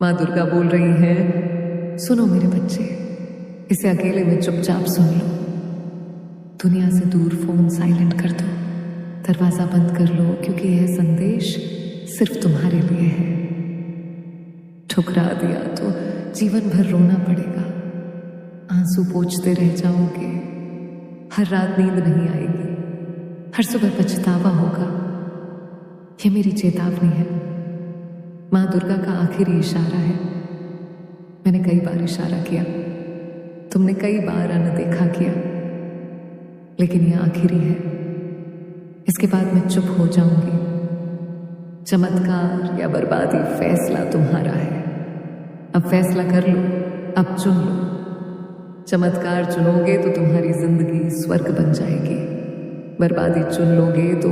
माँ दुर्गा बोल रही हैं, सुनो मेरे बच्चे, इसे अकेले में चुपचाप सुन लो। दुनिया से दूर फोन साइलेंट कर दो, दरवाजा बंद कर लो, क्योंकि यह संदेश सिर्फ तुम्हारे लिए है। ठुकरा दिया तो जीवन भर रोना पड़ेगा, आंसू पोंछते रह जाओगे, हर रात नींद नहीं आएगी, हर सुबह पछतावा होगा। यह मेरी चेतावनी है, माँ दुर्गा का आखिरी इशारा है। मैंने कई बार इशारा किया, तुमने कई बार अनदेखा किया, लेकिन यह आखिरी है। इसके बाद मैं चुप हो जाऊंगी। चमत्कार या बर्बादी फैसला तुम्हारा है। अब फैसला कर लो, अब चुन लो। चमत्कार चुनोगे तो तुम्हारी जिंदगी स्वर्ग बन जाएगी, बर्बादी चुन लोगे तो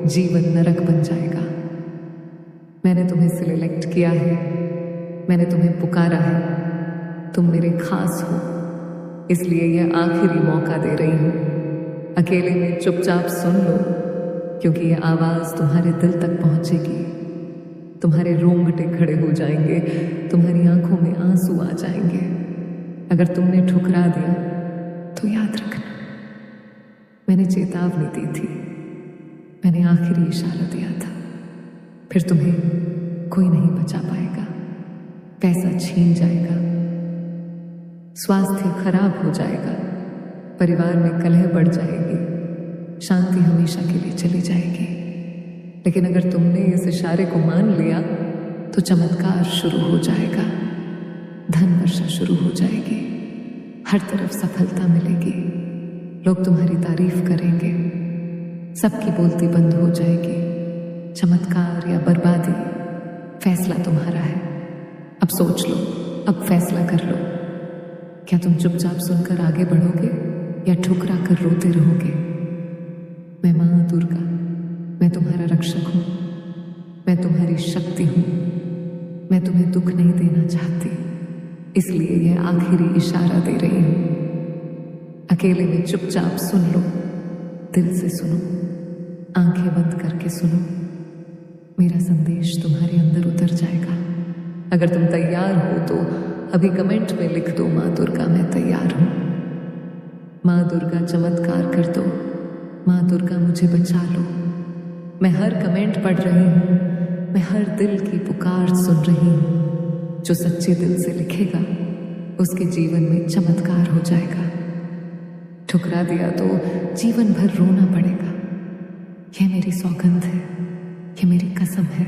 जीवन नरक बन जाएगा। मैंने तुम्हें सिलेक्ट किया है, मैंने तुम्हें पुकारा है, तुम मेरे खास हो, इसलिए यह आखिरी मौका दे रही हूं। अकेले में चुपचाप सुन लो, क्योंकि यह आवाज तुम्हारे दिल तक पहुंचेगी। तुम्हारे रोंगटे खड़े हो जाएंगे, तुम्हारी आंखों में आंसू आ जाएंगे। अगर तुमने ठुकरा दिया तो याद रखना, मैंने चेतावनी दी थी, मैंने आखिरी इशारा दिया था। फिर तुम्हें कोई नहीं बचा पाएगा, पैसा छीन जाएगा, स्वास्थ्य खराब हो जाएगा, परिवार में कलह बढ़ जाएगी, शांति हमेशा के लिए चली जाएगी। लेकिन अगर तुमने इस इशारे को मान लिया तो चमत्कार शुरू हो जाएगा, धन वर्षा शुरू हो जाएगी, हर तरफ सफलता मिलेगी, लोग तुम्हारी तारीफ करेंगे, सबकी बोलती बंद हो जाएगी। चमत्कार या बर्बादी फैसला तुम्हारा है। अब सोच लो, अब फैसला कर लो। क्या तुम चुपचाप सुनकर आगे बढ़ोगे या ठुकरा कर रोते रहोगे? मैं माँ दुर्गा, मैं तुम्हारा रक्षक हूं, मैं तुम्हारी शक्ति हूं, मैं तुम्हें दुख नहीं देना चाहती, इसलिए यह आखिरी इशारा दे रही हूं। अकेले में चुपचाप सुन लो, दिल से सुनो, आंखें बंद करके सुनो। मेरा संदेश तुम्हारे अंदर उतर जाएगा। अगर तुम तैयार हो तो अभी कमेंट में लिख दो, माँ दुर्गा मैं तैयार हूं। माँ दुर्गा चमत्कार कर दो, माँ दुर्गा मुझे बचा लो। मैं हर कमेंट पढ़ रही हूं, मैं हर दिल की पुकार सुन रही हूं। जो सच्चे दिल से लिखेगा उसके जीवन में चमत्कार हो जाएगा। ठुकरा दिया तो जीवन भर रोना पड़ेगा। यह मेरी सौगंध है, यह मेरी कसम है।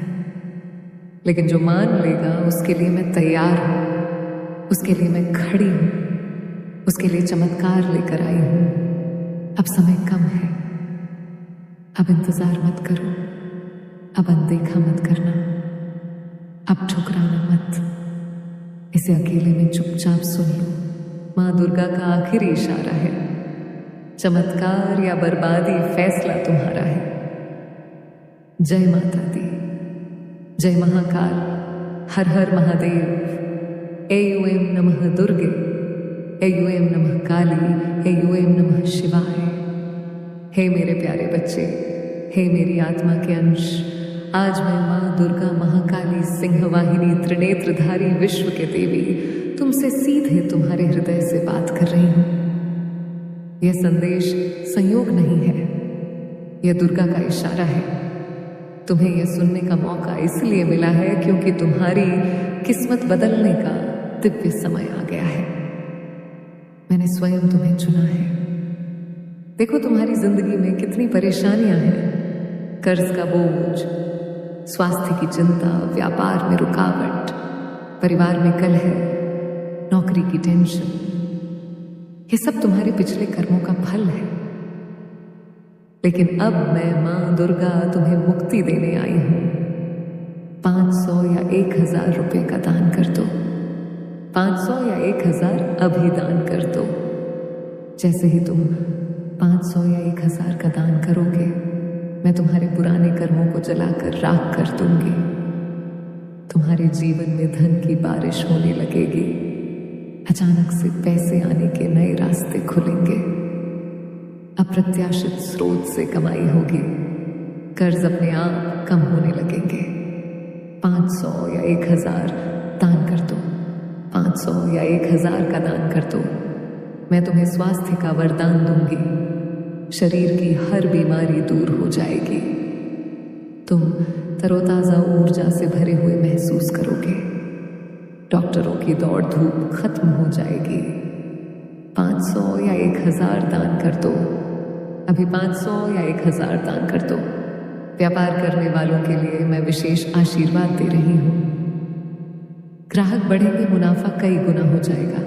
लेकिन जो मान लेगा उसके लिए मैं तैयार हूं, उसके लिए मैं खड़ी हूं, उसके लिए चमत्कार लेकर आई हूं। अब समय कम है, अब इंतजार मत करो, अब अनदेखा मत करना, अब ठुकराना मत। इसे अकेले में चुपचाप सुन लो। माँ दुर्गा का आखिरी इशारा है, चमत्कार या बर्बादी फैसला तुम्हारा है। जय माता दी, जय महाकाल, हर हर महादेव। एयूएम नमः दुर्गे, एयूएम नमः काली, एयूएम नमः शिवाय। हे मेरे प्यारे बच्चे, हे मेरी आत्मा के अंश, आज मैं माँ दुर्गा महाकाली सिंहवाहिनी त्रिनेत्रधारी विश्व के देवी तुमसे सीधे तुम्हारे हृदय से बात कर रही हूं। यह संदेश संयोग नहीं है, यह दुर्गा का इशारा है। तुम्हें यह सुनने का मौका इसलिए मिला है क्योंकि तुम्हारी किस्मत बदलने का दिव्य समय आ गया है। मैंने स्वयं तुम्हें चुना है। देखो तुम्हारी जिंदगी में कितनी परेशानियां हैं, कर्ज का बोझ, स्वास्थ्य की चिंता, व्यापार में रुकावट, परिवार में कलह, नौकरी की टेंशन। ये सब तुम्हारे पिछले कर्मों का फल है। लेकिन अब मैं माँ दुर्गा तुम्हें मुक्ति देने आई हूं। 500 या 1000 रुपए का दान कर दो, 500 या 1000 अभी दान कर दो। जैसे ही तुम 500 या 1000 का दान करोगे, मैं तुम्हारे पुराने कर्मों को जलाकर राख कर दूंगी। तुम्हारे जीवन में धन की बारिश होने लगेगी, अचानक से पैसे आने के नए रास्ते खुलेंगे, अप्रत्याशित स्रोत से कमाई होगी, कर्ज अपने आप कम होने लगेंगे। 500 या 1000 दान 500 या 1000 का दान कर दो। मैं तुम्हें स्वास्थ्य का वरदान दूंगी। शरीर की हर बीमारी दूर हो जाएगी। तुम तरोताज़ा ऊर्जा से भरे हुए महसूस करोगे। डॉक्टरों की दौड़ धूप खत्म हो जाएगी। 500 या 1000 दान कर दो। अभी 500 या 1000 दान कर दो। व्यापार करने वालों के लिए मैं विशेष आशीर्वाद दे रही हूं। ग्राहक बढ़ेंगे, मुनाफा कई गुना हो जाएगा।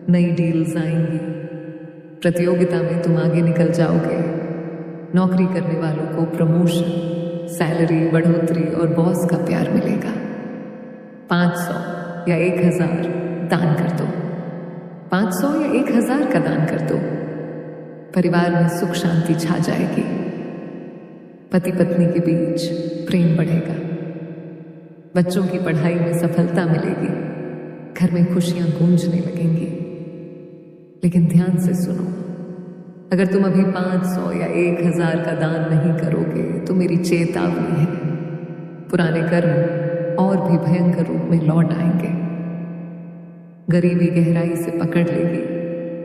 नई डील्स आएंगी। प्रतियोगिता में तुम आगे निकल जाओगे। नौकरी करने वालों को प्रमोशन, सैलरी बढ़ोतरी और बॉस का प्यार मिलेगा। 500 या 1000 दान कर दो। 500 या 1000 का दान कर दो। परिवार में सुख शांति छा जाएगी। पति पत्नी के बीच प्रेम बढ़ेगा। बच्चों की पढ़ाई में सफलता मिलेगी। घर में खुशियां गूंजने लगेंगी। लेकिन ध्यान से सुनो, अगर तुम अभी 500 या 1000 का दान नहीं करोगे तो मेरी चेतावनी है, पुराने कर्म और भी भयंकर रूप में लौट आएंगे। गरीबी गहराई से पकड़ लेगी।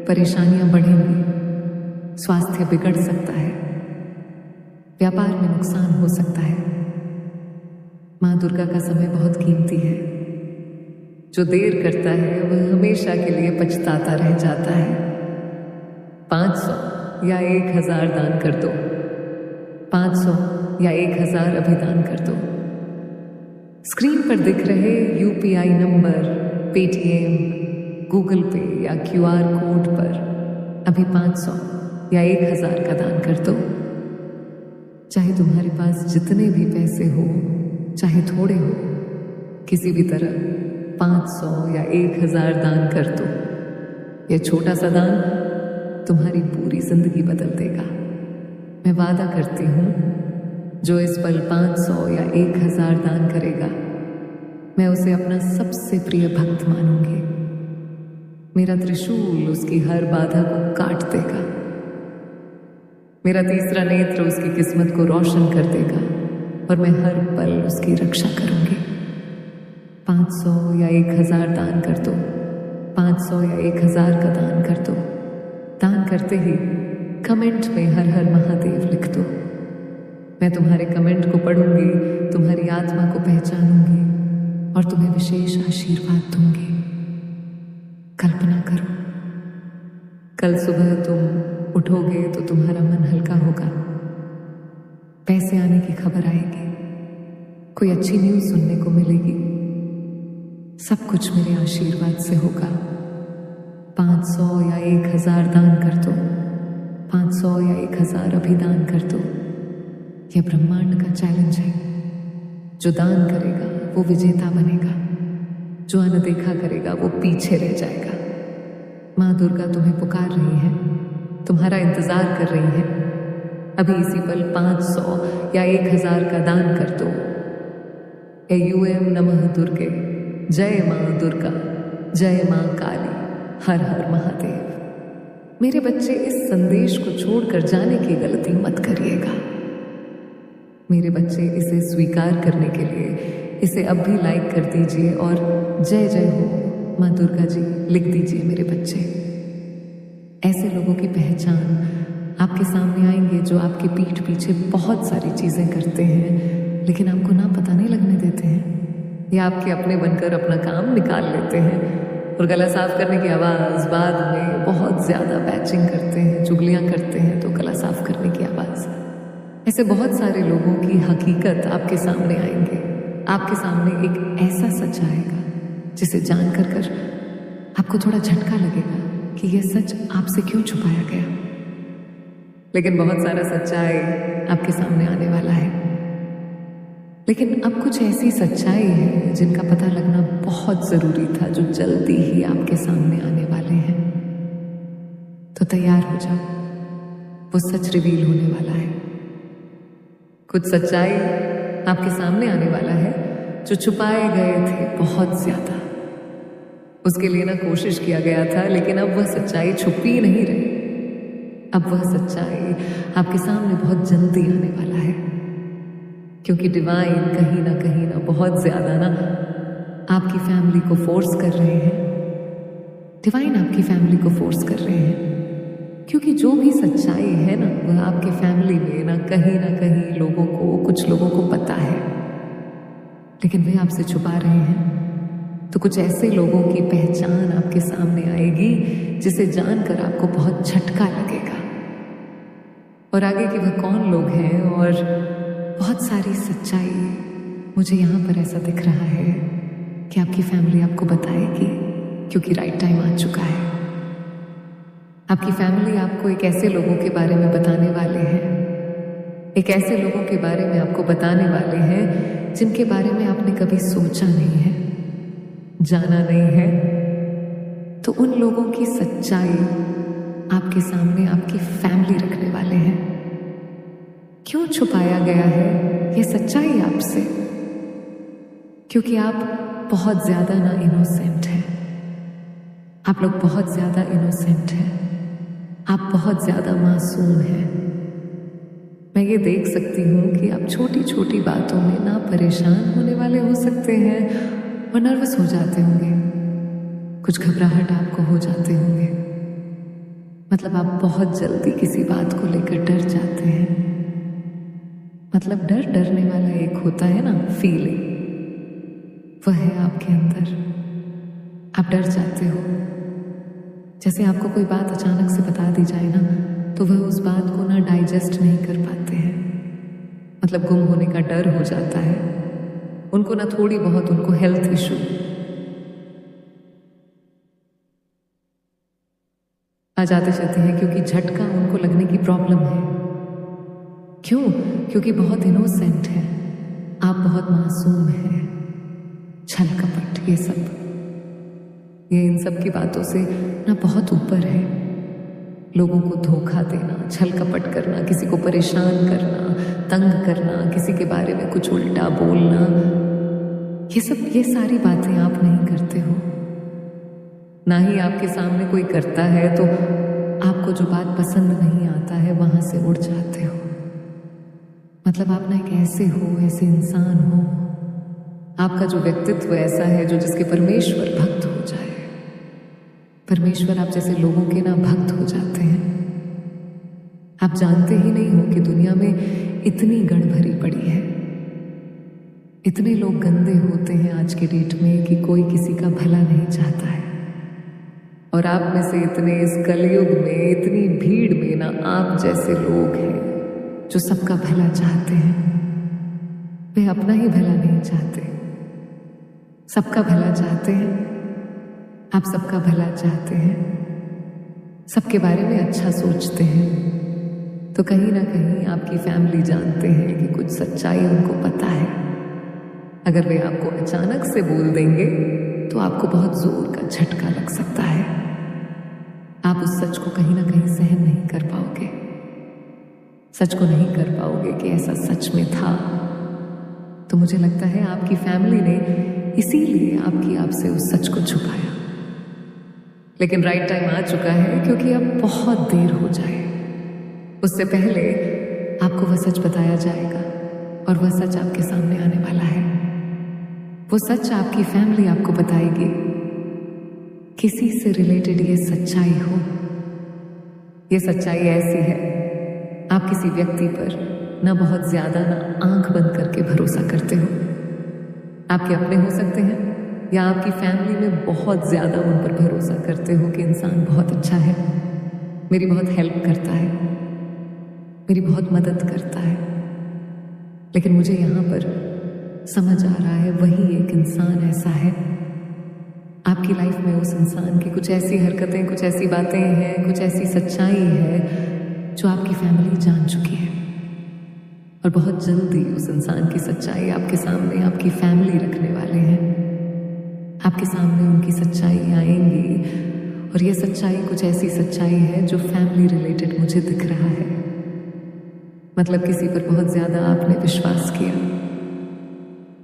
परेशानियां बढ़ेंगी। स्वास्थ्य बिगड़ सकता है। व्यापार में नुकसान हो सकता है। मां दुर्गा का समय बहुत कीमती है। जो देर करता है वह हमेशा के लिए पछताता रह जाता है। 500 या 1000 दान कर दो। 500 या 1000 अभी दान कर दो। स्क्रीन पर दिख रहे UPI नंबर, पेटीएम, गूगल पे या QR कोड पर अभी 500 या 1000 का दान कर दो। चाहे तुम्हारे पास जितने भी पैसे हो, चाहे थोड़े हो, किसी भी तरह 500 या 1000 दान कर दो। यह छोटा सा दान तुम्हारी पूरी जिंदगी बदल देगा। मैं वादा करती हूं, जो इस पल 500 या 1000 दान करेगा, मैं उसे अपना सबसे प्रिय भक्त मानूंगी। मेरा त्रिशूल उसकी हर बाधा को काट देगा। मेरा तीसरा नेत्र उसकी किस्मत को रोशन कर देगा और मैं हर पल उसकी रक्षा करूंगी। 500 या 1000 दान कर दो। 500 या 1000 का दान कर दो। दान करते ही कमेंट में हर हर महादेव लिख दो। मैं तुम्हारे कमेंट को पढ़ूंगी, तुम्हारी आत्मा को पहचानूंगी और तुम्हें विशेष आशीर्वाद दूंगी। कल्पना करो, कल सुबह तुम उठोगे तो तुम्हारा मन हल्का होगा। पैसे आने की खबर आएगी। कोई अच्छी न्यूज़ सुनने को मिलेगी। सब कुछ मेरे आशीर्वाद से होगा। 500 या 1000 दान कर दो। 500 या 1000 अभी दान कर दो। यह ब्रह्मांड का चैलेंज है। जो दान करेगा वो विजेता बनेगा। जो अनदेखा करेगा वो पीछे रह जाएगा। माँ दुर्गा तुम्हें पुकार रही है, तुम्हारा इंतजार कर रही है। अभी इसी पल 500 या 1000 का दान कर दो। AUM नमः दुर्गे, जय माँ दुर्गा, जय माँ काली, हर हर महादेव। मेरे बच्चे, इस संदेश को छोड़कर जाने की गलती मत करिएगा। मेरे बच्चे, इसे स्वीकार करने के लिए इसे अब भी लाइक कर दीजिए और जय जय हो माँ दुर्गा जी लिख दीजिए मेरे बच्चे। ऐसे लोगों की पहचान आपके सामने आएंगे जो आपकी पीठ पीछे बहुत सारी चीजें करते हैं लेकिन आपको ना पता नहीं लगने देते हैं, या आपके अपने बनकर अपना काम निकाल लेते हैं और गला साफ करने की आवाज़ बाद में बहुत ज़्यादा बैचिंग करते हैं, चुगलियाँ करते हैं तो गला साफ करने की आवाज़। ऐसे बहुत सारे लोगों की हकीकत आपके सामने आएंगे। आपके सामने एक ऐसा सच आएगा जिसे जानकर कर आपको थोड़ा झटका लगेगा कि यह सच आपसे क्यों छुपाया गया। लेकिन बहुत सारा सच्चाई आपके सामने आने वाला है। लेकिन अब कुछ ऐसी सच्चाई है जिनका पता लगना बहुत जरूरी था, जो जल्दी ही आपके सामने आने वाले हैं। तो तैयार हो जाओ, वो सच रिवील होने वाला है। कुछ सच्चाई आपके सामने आने वाला है जो छुपाए गए थे बहुत ज्यादा। उसके लिए ना कोशिश किया गया था, लेकिन अब वह सच्चाई छुपी नहीं रही। अब वह सच्चाई आपके सामने बहुत जल्दी आने वाला है, क्योंकि डिवाइन कहीं ना बहुत ज्यादा ना आपकी फैमिली को फोर्स कर रहे हैं डिवाइन आपकी फैमिली को फोर्स कर रहे हैं, क्योंकि जो भी सच्चाई है ना वह आपके फैमिली में ना कहीं लोगों को, कुछ लोगों को पता है, लेकिन वे आपसे छुपा रहे हैं। तो कुछ ऐसे लोगों की पहचान आपके सामने आएगी जिसे जानकर आपको बहुत झटका लगेगा, और आगे कि वह कौन लोग हैं और बहुत सारी सच्चाई। मुझे यहाँ पर ऐसा दिख रहा है कि आपकी फैमिली आपको बताएगी, क्योंकि राइट टाइम आ चुका है। आपकी फैमिली आपको एक ऐसे लोगों के बारे में बताने वाले हैं, एक ऐसे लोगों के बारे में आपको बताने वाले हैं जिनके बारे में आपने कभी सोचा नहीं है, जाना नहीं है। तो उन लोगों की सच्चाई आपके सामने आपकी फैमिली रखने वाले हैं। क्यों छुपाया गया है ये सच्चाई आपसे? क्योंकि आप बहुत ज्यादा ना इनोसेंट हैं। आप लोग बहुत ज्यादा इनोसेंट हैं। आप बहुत ज्यादा मासूम हैं। मैं ये देख सकती हूँ कि आप छोटी छोटी बातों में ना परेशान होने वाले हो सकते हैं और नर्वस हो जाते होंगे, कुछ घबराहट आपको हो जाते होंगे। मतलब आप बहुत जल्दी किसी बात को लेकर डर जाते हैं। मतलब डरने वाला एक होता है ना फीलिंग, वह है आपके अंदर। आप डर जाते हो। जैसे आपको कोई बात अचानक से बता दी जाए ना, तो वह उस बात को ना डाइजेस्ट नहीं कर पाते हैं। मतलब गुम होने का डर हो जाता है उनको, ना थोड़ी बहुत उनको हेल्थ इशू आ जाते हैं, क्योंकि झटका उनको लगने की प्रॉब्लम है। क्यों? क्योंकि बहुत इनोसेंट है, आप बहुत मासूम हैं। छल कपट ये इन सब की बातों से ना बहुत ऊपर है। लोगों को धोखा देना, छल कपट करना, किसी को परेशान करना, तंग करना, किसी के बारे में कुछ उल्टा बोलना, ये सारी बातें आप नहीं करते हो। ना ही आपके सामने कोई करता है तो आपको जो बात पसंद नहीं आता है वहां से उड़ जाते हो। मतलब आप ना एक ऐसे इंसान हो, आपका जो व्यक्तित्व ऐसा है जो जिसके परमेश्वर भक्त हो जाए। परमेश्वर आप जैसे लोगों के ना भक्त हो जाते हैं। आप जानते ही नहीं हो कि दुनिया में इतनी गड़बड़ी पड़ी है, इतने लोग गंदे होते हैं आज के डेट में कि कोई किसी का भला नहीं चाहता है। और आप में से इतने इस कलयुग में, इतनी भीड़ में ना आप जैसे लोग हैं जो सबका भला चाहते हैं। वे अपना ही भला नहीं चाहते, सबका भला चाहते हैं। आप सबका भला चाहते हैं, सबके बारे में अच्छा सोचते हैं। तो कहीं ना कहीं आपकी फैमिली जानते हैं कि कुछ सच्चाई उनको पता है। अगर वे आपको अचानक से बोल देंगे तो आपको बहुत जोर का झटका लग सकता है। आप उस सच को कहीं ना कहीं सहन नहीं कर पाओगे, सच को नहीं कर पाओगे कि ऐसा सच में था। तो मुझे लगता है आपकी फैमिली ने इसीलिए आपसे उस सच को छुपाया। लेकिन राइट टाइम आ चुका है, क्योंकि अब बहुत देर हो जाए उससे पहले आपको वह सच बताया जाएगा, और वह सच आपके सामने आने वाला है। वो सच आपकी फैमिली आपको बताएगी। किसी से रिलेटेड ये सच्चाई हो, ये सच्चाई ऐसी है, आप किसी व्यक्ति पर ना बहुत ज्यादा ना आंख बंद करके भरोसा करते हो। आपके अपने हो सकते हैं या आपकी फैमिली में बहुत ज्यादा उन पर भरोसा करते हो कि इंसान बहुत अच्छा है, मेरी बहुत हेल्प करता है, मेरी बहुत मदद करता है। लेकिन मुझे यहाँ पर समझ आ रहा है वही एक इंसान ऐसा है। आपकी लाइफ में उस इंसान की कुछ ऐसी हरकतें, कुछ ऐसी बातें हैं, कुछ ऐसी सच्चाई है जो आपकी फैमिली जान चुकी है। और बहुत जल्दी उस इंसान की सच्चाई आपके सामने आपकी फैमिली रखने वाले हैं। आपके सामने उनकी सच्चाई आएंगी, और ये सच्चाई कुछ ऐसी सच्चाई है जो फैमिली रिलेटेड मुझे दिख रहा है। मतलब किसी पर बहुत ज्यादा आपने विश्वास किया,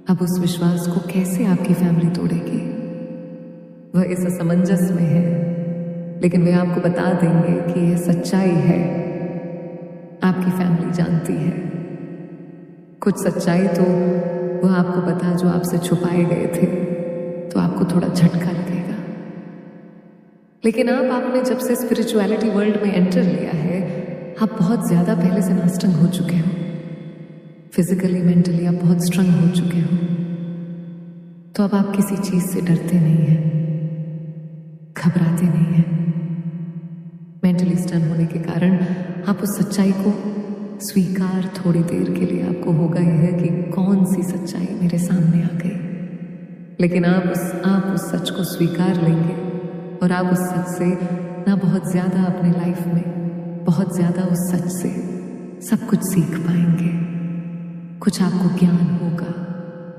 अब उस विश्वास को कैसे आपकी फैमिली तोड़ेगी? वह इस असमंजस में है, लेकिन वे आपको बता देंगे कि यह सच्चाई है, आपकी फैमिली जानती है। कुछ सच्चाई तो वह आपको बता जो आपसे छुपाए गए थे, तो आपको थोड़ा झटका लगेगा। लेकिन आपने जब से स्पिरिचुअलिटी वर्ल्ड में एंटर लिया है, आप बहुत ज्यादा पहले से मास्टरिंग हो चुके हो। फिजिकली मेंटली आप बहुत स्ट्रांग हो चुके हो। तो अब आप किसी चीज से डरते नहीं हैं, घबराते नहीं हैं। मेंटली स्टन होने के कारण आप उस सच्चाई को स्वीकार थोड़ी देर के लिए आपको होगा यह है कि कौन सी सच्चाई मेरे सामने आ गई, लेकिन आप उस सच को स्वीकार लेंगे और आप उस सच से ना बहुत ज्यादा अपने लाइफ में बहुत ज्यादा उस सच से सब कुछ सीख पाएंगे। कुछ आपको ज्ञान होगा,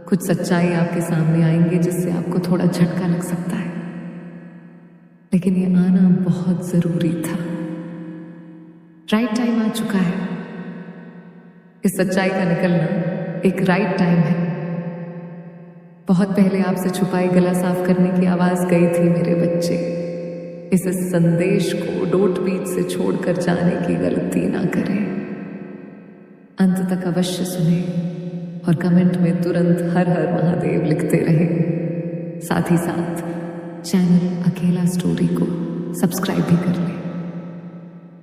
कुछ सच्चाई आपके सामने आएंगे जिससे आपको थोड़ा झटका लग सकता है, लेकिन ये आना बहुत जरूरी था। राइट टाइम आ चुका है। इस सच्चाई का निकलना एक राइट टाइम है। बहुत पहले आपसे छुपाई गला साफ करने की आवाज गई थी, मेरे बच्चे। इस संदेश को डोट बीच से छोड़कर जाने की गलती ना करें। अंत तक अवश्य सुने और कमेंट में तुरंत हर हर महादेव लिखते रहे। साथ ही साथ चैनल अकेला स्टोरी को सब्सक्राइब भी कर लें।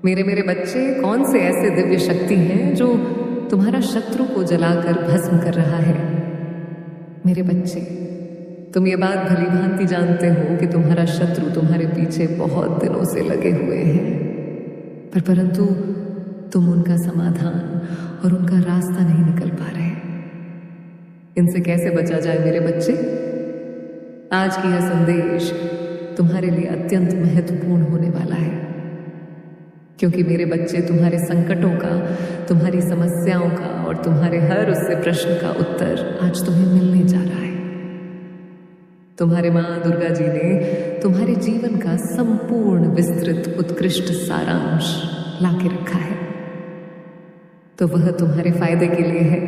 मेरे बच्चे, कौन से ऐसे दिव्य शक्ति हैं जो तुम्हारा शत्रु को जलाकर भस्म कर रहा है? मेरे बच्चे, तुम ये बात भली भांति जानते हो कि तुम्हारा शत्रु तुम्हारे पीछे बहुत दिनों से लगे हुए हैं, परंतु तुम उनका समाधान और उनका रास्ता नहीं निकल पा रहे। इनसे कैसे बचा जाए मेरे बच्चे? आज की यह संदेश तुम्हारे लिए अत्यंत महत्वपूर्ण होने वाला है, क्योंकि मेरे बच्चे तुम्हारे संकटों का, तुम्हारी समस्याओं का और तुम्हारे हर उससे प्रश्न का उत्तर आज तुम्हें मिलने जा रहा है। तुम्हारे मां दुर्गा जी ने तुम्हारे जीवन का संपूर्ण विस्तृत उत्कृष्ट सारांश लाके रखा है, तो वह तुम्हारे फायदे के लिए है,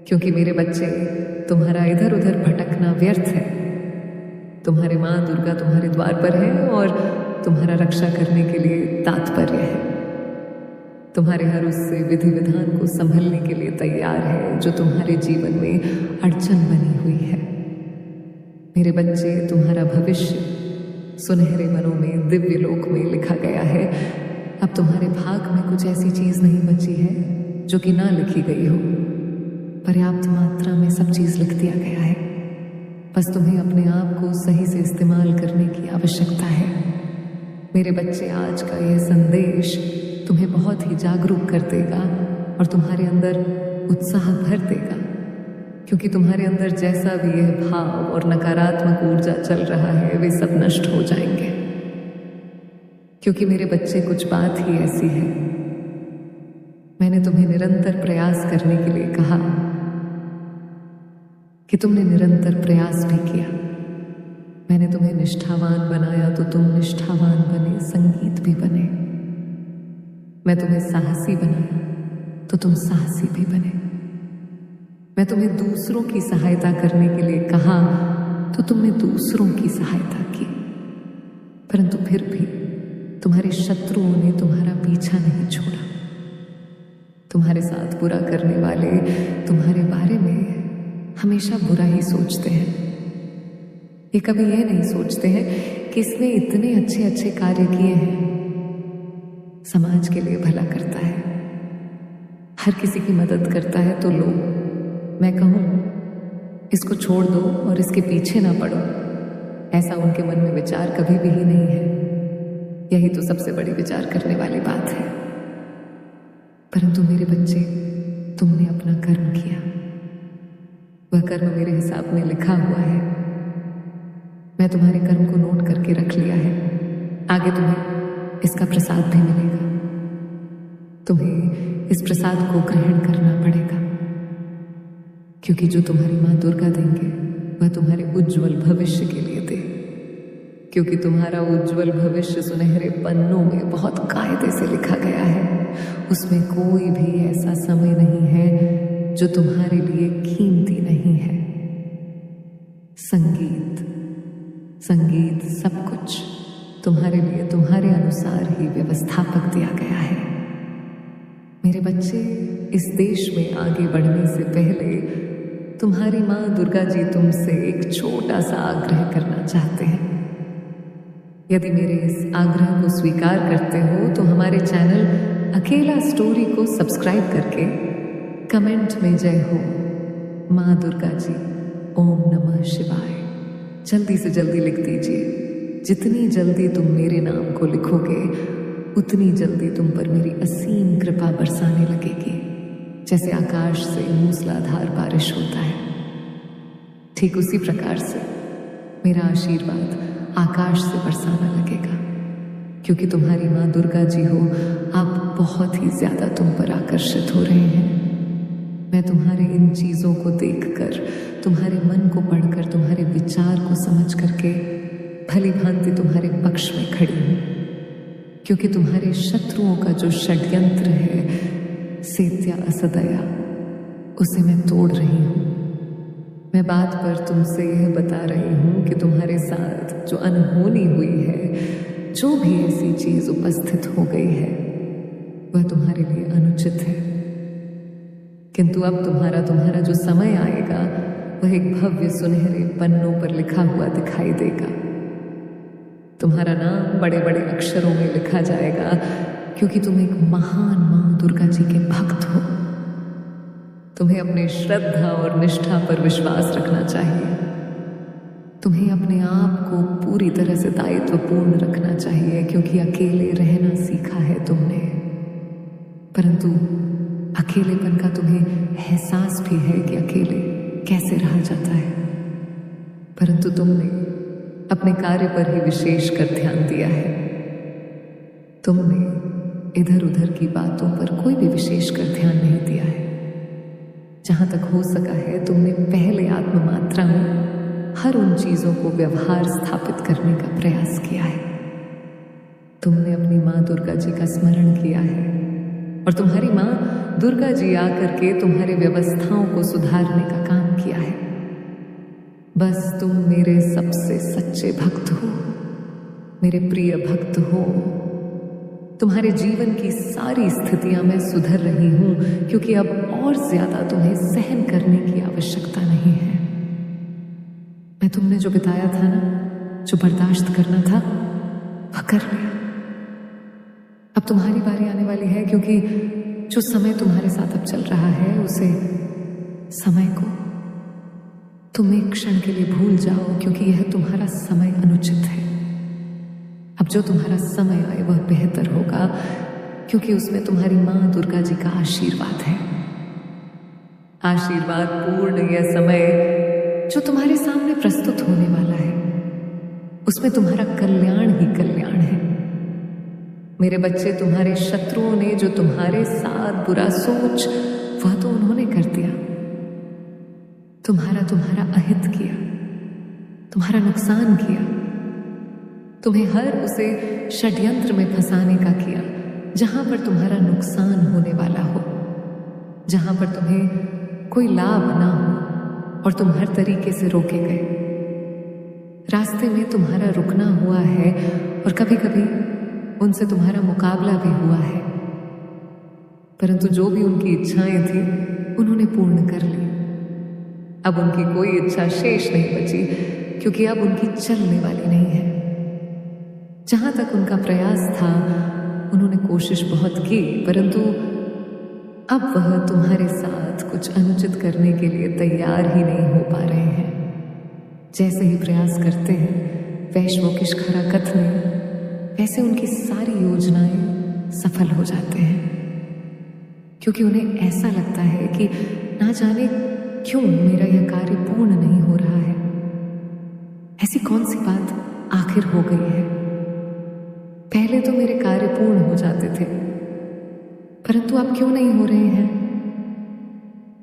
क्योंकि मेरे बच्चे तुम्हारा इधर उधर भटकना व्यर्थ है। तुम्हारे मां दुर्गा तुम्हारे द्वार पर है और तुम्हारा रक्षा करने के लिए तात्पर्य है। तुम्हारे हर उससे विधि विधान को संभलने के लिए तैयार है जो तुम्हारे जीवन में अड़चन बनी हुई है। मेरे बच्चे, तुम्हारा भविष्य सुनहरे वनों में दिव्य लोक में लिखा गया है। अब तुम्हारे भाग में कुछ ऐसी चीज नहीं बची है जो कि ना लिखी गई हो। पर्याप्त मात्रा में सब चीज लिख दिया गया है। बस तुम्हें अपने आप को सही से इस्तेमाल करने की आवश्यकता है। मेरे बच्चे, आज का यह संदेश तुम्हें बहुत ही जागरूक कर देगा और तुम्हारे अंदर उत्साह भर देगा, क्योंकि तुम्हारे अंदर जैसा भी यह भाव और नकारात्मक ऊर्जा चल रहा है वे सब नष्ट हो जाएंगे। क्योंकि मेरे बच्चे, कुछ बात ही ऐसी है, मैंने तुम्हें निरंतर प्रयास करने के लिए कहा कि तुमने निरंतर प्रयास भी किया। मैंने तुम्हें निष्ठावान बनाया तो तुम निष्ठावान बने, संगीत भी बने। मैं तुम्हें साहसी बनाया तो तुम साहसी भी बने। मैं तुम्हें दूसरों की सहायता करने के लिए कहा तो तुमने दूसरों की सहायता की, परंतु फिर भी तुम्हारे शत्रुओं ने तुम्हारा पीछा नहीं छोड़ा। तुम्हारे साथ बुरा करने वाले तुम्हारे बारे में हमेशा बुरा ही सोचते हैं। ये कभी यह नहीं सोचते हैं कि इसने इतने अच्छे अच्छे कार्य किए हैं, समाज के लिए भला करता है, हर किसी की मदद करता है, तो लो, मैं कहूं इसको छोड़ दो और इसके पीछे ना पड़ो, ऐसा उनके मन में विचार कभी भी ही नहीं है। यही तो सबसे बड़ी विचार करने वाली बात है। परंतु मेरे बच्चे, तुमने अपना कर्म किया, वह कर्म मेरे हिसाब में लिखा हुआ है। मैं तुम्हारे कर्म को नोट करके रख लिया है। आगे तुम्हें इसका प्रसाद भी मिलेगा। तुम्हें इस प्रसाद को ग्रहण करना पड़ेगा, क्योंकि जो तुम्हारी मां दुर्गा देंगे वह तुम्हारे उज्जवल भविष्य के लिए दे, क्योंकि तुम्हारा उज्जवल भविष्य सुनहरे पन्नों में बहुत कायदे से लिखा गया है। उसमें कोई भी ऐसा समय नहीं है जो तुम्हारे लिए कीमती नहीं है। संगीत सब कुछ तुम्हारे लिए तुम्हारे अनुसार ही व्यवस्थापक दिया गया है। मेरे बच्चे, इस देश में आगे बढ़ने से पहले तुम्हारी मां दुर्गा जी तुमसे एक छोटा सा आग्रह करना चाहते हैं। यदि मेरे इस आग्रह को स्वीकार करते हो तो हमारे चैनल अकेला स्टोरी को सब्सक्राइब करके कमेंट में जय हो माँ दुर्गा जी, ओम नमः शिवाय जल्दी से जल्दी लिख दीजिए। जितनी जल्दी तुम मेरे नाम को लिखोगे उतनी जल्दी तुम पर मेरी असीम कृपा बरसाने लगेगी, जैसे आकाश से मूसलाधार बारिश होता है। ठीक उसी प्रकार से मेरा आशीर्वाद आकाश से बरसाना लगेगा, क्योंकि तुम्हारी माँ दुर्गा जी हो, आप बहुत ही ज्यादा तुम पर आकर्षित हो रहे हैं। मैं तुम्हारे इन चीजों को देखकर, तुम्हारे मन को पढ़कर, तुम्हारे विचार को समझ करके भली भांति तुम्हारे पक्ष में खड़ी हूं, क्योंकि तुम्हारे शत्रुओं का जो षड्यंत्र है, सेत्या असदया, उसे मैं तोड़ रही हूं। मैं बात पर तुमसे यह बता रही हूं कि तुम्हारे साथ जो अनहोनी हुई है, जो भी ऐसी चीज उपस्थित हो गई है, वह तुम्हारे लिए अनुचित है। किंतु अब तुम्हारा जो समय आएगा वह एक भव्य सुनहरे पन्नों पर लिखा हुआ दिखाई देगा। तुम्हारा नाम बड़े बड़े अक्षरों में लिखा जाएगा, क्योंकि तुम एक महान मां दुर्गा जी के भक्त हो। तुम्हें अपने श्रद्धा और निष्ठा पर विश्वास रखना चाहिए। तुम्हें अपने आप को पूरी तरह से दायित्वपूर्ण रखना चाहिए, क्योंकि अकेले रहना सीखा है तुमने, परंतु अकेलेपन का तुम्हें एहसास भी है कि अकेले कैसे रहा जाता है। परंतु तुमने अपने कार्य पर ही विशेष कर ध्यान दिया है। तुमने इधर उधर की बातों पर कोई भी विशेष कर ध्यान नहीं दिया है। जहां तक हो सका है तुमने पहले आत्ममात्रा में हर उन चीजों को व्यवहार स्थापित करने का प्रयास किया है। तुमने अपनी माँ दुर्गा जी का स्मरण किया है, और तुम्हारी माँ दुर्गा जी आकर के तुम्हारे व्यवस्थाओं को सुधारने का काम किया है। बस तुम मेरे सबसे सच्चे भक्त हो, मेरे प्रिय भक्त हो। तुम्हारे जीवन की सारी स्थितियां मैं सुधर रही हूं, क्योंकि अब और ज्यादा तुम्हें सहन करने की आवश्यकता नहीं है। मैं तुमने जो बिताया था ना, जो बर्दाश्त करना था, वह कर लिया। अब तुम्हारी बारी आने वाली है, क्योंकि जो समय तुम्हारे साथ अब चल रहा है, उसे समय को तुम एक क्षण के लिए भूल जाओ, क्योंकि यह तुम्हारा समय अनुचित है। अब जो तुम्हारा समय आए वह बेहतर होगा, क्योंकि उसमें तुम्हारी माँ दुर्गा जी का आशीर्वाद है। आशीर्वाद पूर्ण यह समय जो तुम्हारे सामने प्रस्तुत होने वाला है, उसमें तुम्हारा कल्याण ही कल्याण है। मेरे बच्चे, तुम्हारे शत्रुओं ने जो तुम्हारे साथ बुरा सोच, वह तो उन्होंने कर दिया। तुम्हारा अहित किया, तुम्हारा नुकसान किया, तुम्हें हर उसे षड्यंत्र में फंसाने का किया, जहां पर तुम्हारा नुकसान होने वाला हो, जहां पर तुम्हें कोई लाभ ना हो, और तुम हर तरीके से रोके गए। रास्ते में तुम्हारा रुकना हुआ है, और कभी कभी उनसे तुम्हारा मुकाबला भी हुआ है, परंतु जो भी उनकी इच्छाएं थी उन्होंने पूर्ण कर ली। अब उनकी कोई इच्छा शेष नहीं बची, क्योंकि अब उनकी चलने वाली नहीं है। जहां तक उनका प्रयास था, उन्होंने कोशिश बहुत की, परंतु अब वह तुम्हारे साथ कुछ अनुचित करने के लिए तैयार ही नहीं हो पा रहे हैं। जैसे ही प्रयास करते हैं वैश्वोकिश खरा कथने, वैसे उनकी सारी योजनाएं सफल हो जाते हैं, क्योंकि उन्हें ऐसा लगता है कि ना जाने क्यों मेरा यह कार्य पूर्ण नहीं हो रहा है। ऐसी कौन सी बात आखिर हो गई है? पहले तो मेरे कार्य पूर्ण हो जाते थे, परंतु अब क्यों नहीं हो रहे हैं?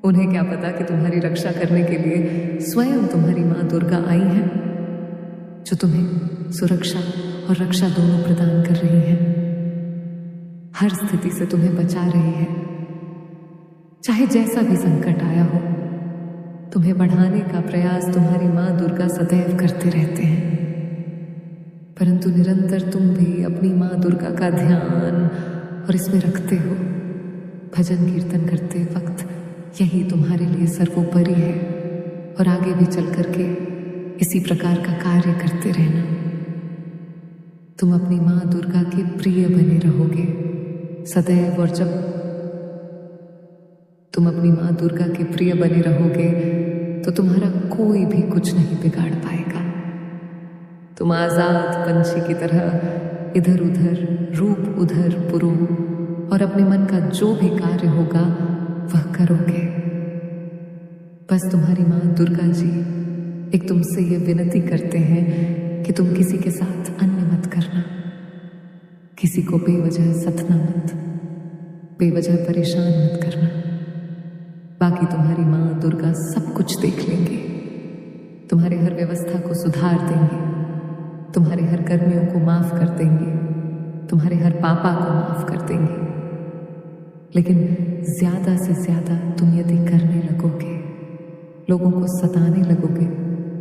उन्हें क्या पता कि तुम्हारी रक्षा करने के लिए स्वयं तुम्हारी माँ दुर्गा आई है, जो तुम्हें सुरक्षा और रक्षा दोनों प्रदान कर रही है। हर स्थिति से तुम्हें बचा रही है। चाहे जैसा भी संकट आया हो, तुम्हें बढ़ाने का प्रयास तुम्हारी माँ दुर्गा सदैव करते रहते हैं, परंतु निरंतर तुम भी अपनी माँ दुर्गा का ध्यान और इसमें रखते हो। भजन कीर्तन करते वक्त यही तुम्हारे लिए सर्वोपरि है, और आगे भी चल करके इसी प्रकार का कार्य करते रहना। तुम अपनी माँ दुर्गा के प्रिय बने रहोगे सदैव, और जब तुम अपनी माँ दुर्गा के प्रिय बने रहोगे तो तुम्हारा कोई भी कुछ नहीं बिगाड़ पाएगा। तुम आजाद पंछी की तरह इधर उधर रूप उधर पुरो और अपने मन का जो भी कार्य होगा वह करोगे। बस तुम्हारी माँ दुर्गा जी एक तुमसे ये विनती करते हैं कि तुम किसी के साथ अन्य मत करना, किसी को बेवजह सतना मत, बेवजह परेशान मत करना। बाकी तुम्हारी माँ दुर्गा सब कुछ देख लेंगे, तुम्हारे हर व्यवस्था को सुधार देंगे, तुम्हारे हर कर्मियों को माफ कर देंगे, तुम्हारे हर पापा को माफ कर देंगे। लेकिन ज्यादा से ज्यादा तुम यदि करने लगोगे, लोगों को सताने लगोगे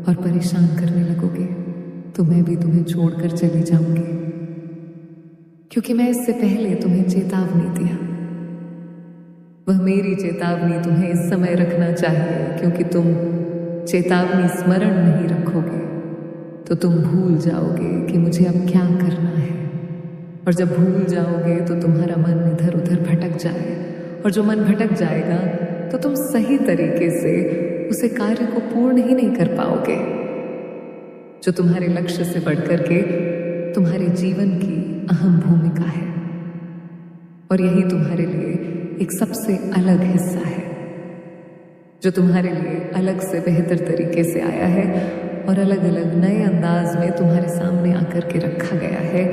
और परेशान करने लगोगे, तो मैं भी तुम्हें छोड़कर चली जाऊंगी, क्योंकि मैं इससे पहले तुम्हें चेतावनी दिया। वह मेरी चेतावनी तुम्हें इस समय रखना चाहिए, क्योंकि तुम चेतावनी स्मरण नहीं रखोगे तो तुम भूल जाओगे कि मुझे अब क्या करना है। और जब भूल जाओगे तो तुम्हारा मन इधर उधर भटक जाए, और जो मन भटक जाएगा तो तुम सही तरीके से उसे कार्य को पूर्ण ही नहीं कर पाओगे, जो तुम्हारे लक्ष्य से बढ़कर के तुम्हारे जीवन की अहम भूमिका है। और यही तुम्हारे लिए एक सबसे अलग हिस्सा है, जो तुम्हारे लिए अलग से बेहतर तरीके से आया है और अलग अलग नए अंदाज में तुम्हारे सामने आकर के रखा गया है।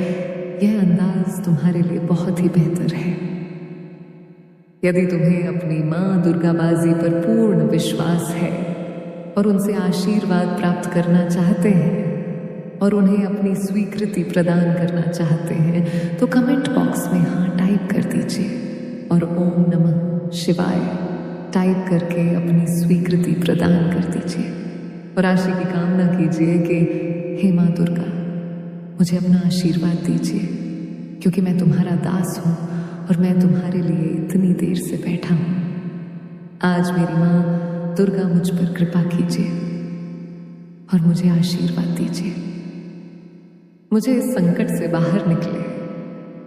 यह अंदाज तुम्हारे लिए बहुत ही बेहतर है। यदि तुम्हें अपनी माँ दुर्गाबाजी पर पूर्ण विश्वास है और उनसे आशीर्वाद प्राप्त करना चाहते हैं और उन्हें अपनी स्वीकृति प्रदान करना चाहते हैं, तो कमेंट बॉक्स में हाँ टाइप कर दीजिए और ओम नमः शिवाय टाइप करके अपनी स्वीकृति प्रदान कर दीजिए और आशी की कामना कीजिए कि हे माँ दुर्गा, मुझे अपना आशीर्वाद दीजिए, क्योंकि मैं तुम्हारा दास हूँ और मैं तुम्हारे लिए इतनी देर से बैठा हूँ। आज मेरी माँ दुर्गा मुझ पर कृपा कीजिए और मुझे आशीर्वाद दीजिए। मुझे इस संकट से बाहर निकले,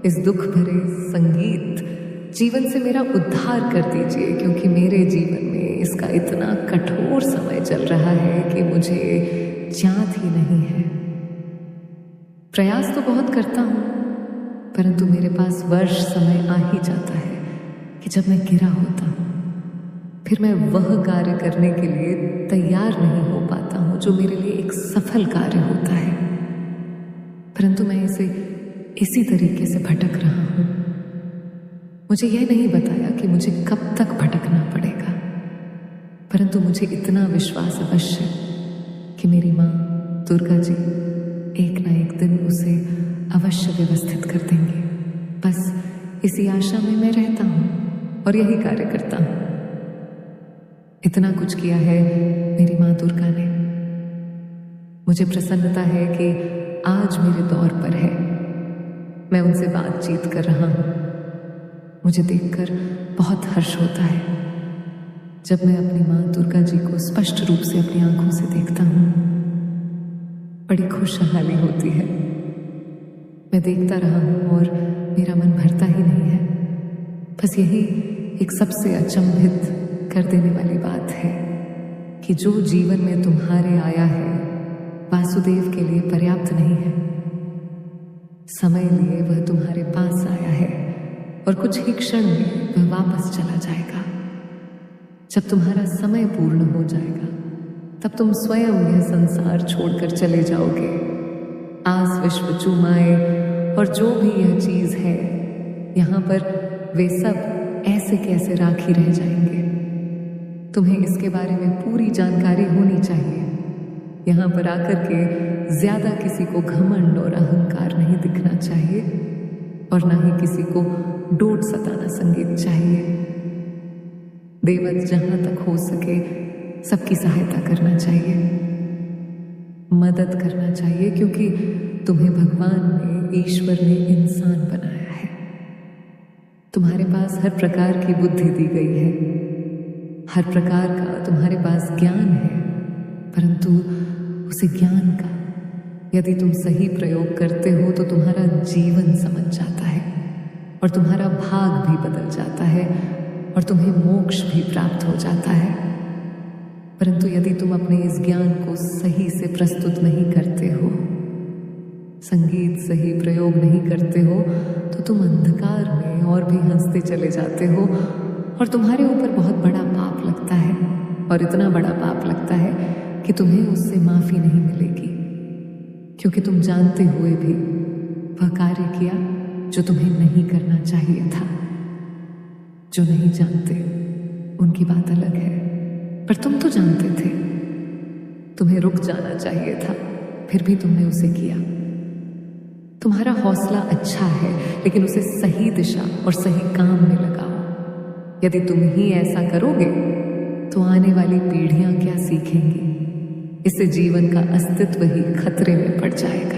इस दुख भरे संगीत जीवन से मेरा उद्धार कर दीजिए, क्योंकि मेरे जीवन में इसका इतना कठोर समय चल रहा है कि मुझे ज्ञात ही नहीं है। प्रयास तो बहुत करता हूं, परंतु मेरे पास वर्ष समय आ ही जाता है कि जब मैं गिरा होता हूं, फिर मैं वह कार्य करने के लिए तैयार नहीं हो पाता हूं जो मेरे लिए एक सफल कार्य होता है, परंतु मैं इसी तरीके से भटक रहा हूं। मुझे यह नहीं बताया कि मुझे कब तक भटकना पड़ेगा, परंतु मुझे इतना विश्वास अवश्य कि मेरी माँ दुर्गा जी एक ना एक दिन उसे अवश्य व्यवस्थित कर देंगे। बस इसी आशा में मैं रहता हूँ और यही कार्य करता हूँ। इतना कुछ किया है मेरी माँ दुर्गा ने। मुझे प्रसन्नता है कि आज मेरे दौर पर है, मैं उनसे बातचीत कर रहा हूँ। मुझे देखकर बहुत हर्ष होता है जब मैं अपनी माँ दुर्गा जी को स्पष्ट रूप से अपनी आंखों से देखता हूँ। बड़ी खुशहाली होती है। मैं देखता रहा हूँ और मेरा मन भरता ही नहीं है। बस यही एक सबसे अचंभित कर देने वाली बात है कि जो जीवन में तुम्हारे आया है वासुदेव के लिए पर्याप्त नहीं है। समय लिए वह तुम्हारे पास आया है और कुछ ही क्षण में वह वापस चला जाएगा। जब तुम्हारा समय पूर्ण हो जाएगा तब तुम स्वयं यह संसार छोड़कर चले जाओगे। आस विश्व चूमाए और जो भी यह चीज है यहाँ पर, वे सब ऐसे कैसे राखी रह जाएंगे। तुम्हें इसके बारे में पूरी जानकारी होनी चाहिए। यहाँ पर आकर के ज्यादा किसी को घमंड और अहंकार नहीं दिखना चाहिए और ना ही किसी को डोट सताना संगीत चाहिए। देवत जहां तक हो सके सबकी सहायता करना चाहिए, मदद करना चाहिए, क्योंकि तुम्हें भगवान ने, ईश्वर ने इंसान बनाया है। तुम्हारे पास हर प्रकार की बुद्धि दी गई है, हर प्रकार का तुम्हारे पास ज्ञान है, परंतु उसे ज्ञान का यदि तुम सही प्रयोग करते हो तो तुम्हारा जीवन समझ जाता है और तुम्हारा भाग भी बदल जाता है और तुम्हें मोक्ष भी प्राप्त हो जाता है। परंतु यदि तुम अपने इस ज्ञान को सही से प्रस्तुत नहीं करते हो, संगीत सही प्रयोग नहीं करते हो, तो तुम अंधकार में और भी हंसते चले जाते हो और तुम्हारे ऊपर बहुत बड़ा पाप लगता है, और इतना बड़ा पाप लगता है कि तुम्हें उससे माफी नहीं मिलेगी, क्योंकि तुम जानते हुए भी वह कार्य किया जो तुम्हें नहीं करना चाहिए था। जो नहीं जानते उनकी बात अलग है, पर तुम तो जानते थे। तुम्हें रुक जाना चाहिए था, फिर भी तुमने उसे किया। तुम्हारा हौसला अच्छा है, लेकिन उसे सही दिशा और सही काम में लगाओ। यदि तुम ही ऐसा करोगे तो आने वाली पीढ़ियां क्या सीखेंगी? इससे जीवन का अस्तित्व ही खतरे में पड़ जाएगा।